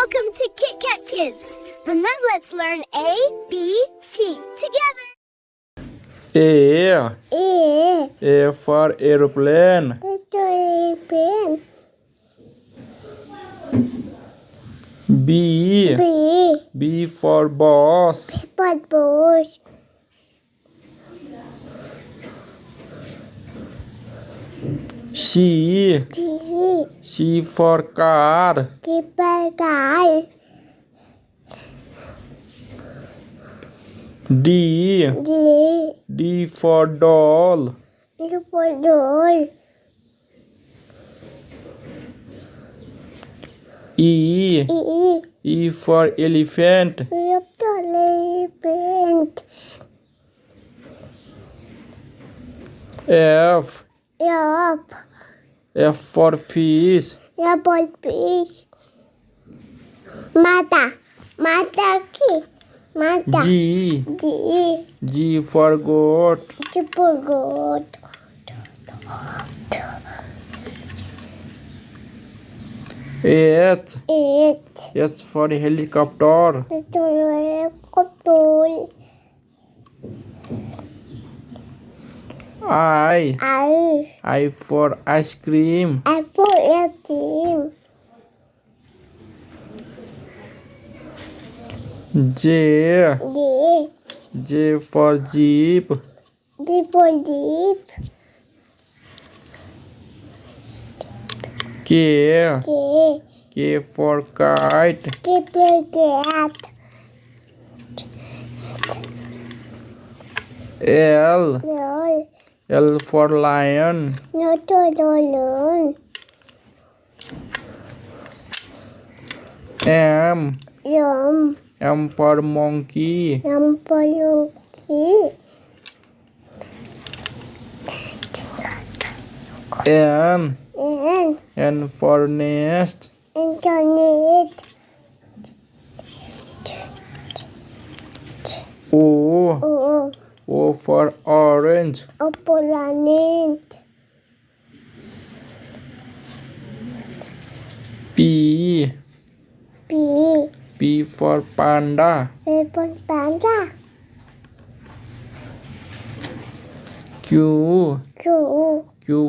Welcome to Kit Kat Kids. And now let's learn A, B, C together. A for aeroplane. B for boss. C for car. D for doll. E for elephant. F for fish. G for goat. H for helicopter. I for ice cream. J for jeep. K for kite. L for lion. M for monkey. N for nest. O for orange. P for panda. Q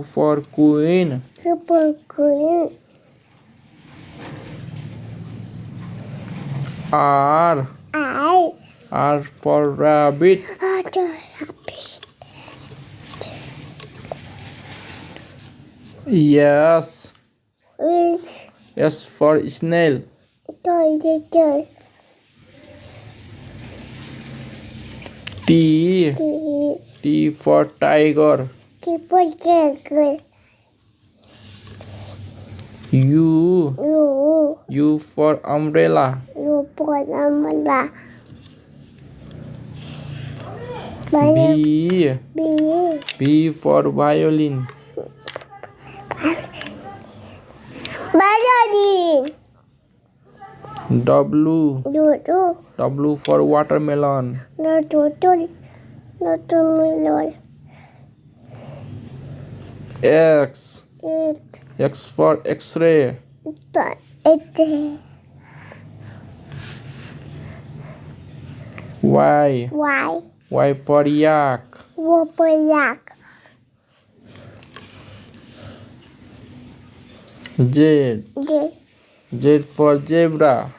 for queen. R for rabbit. S for snail. T for tiger. U for umbrella. B for violin. W for watermelon. X for X-ray. Y for yak. Z for zebra.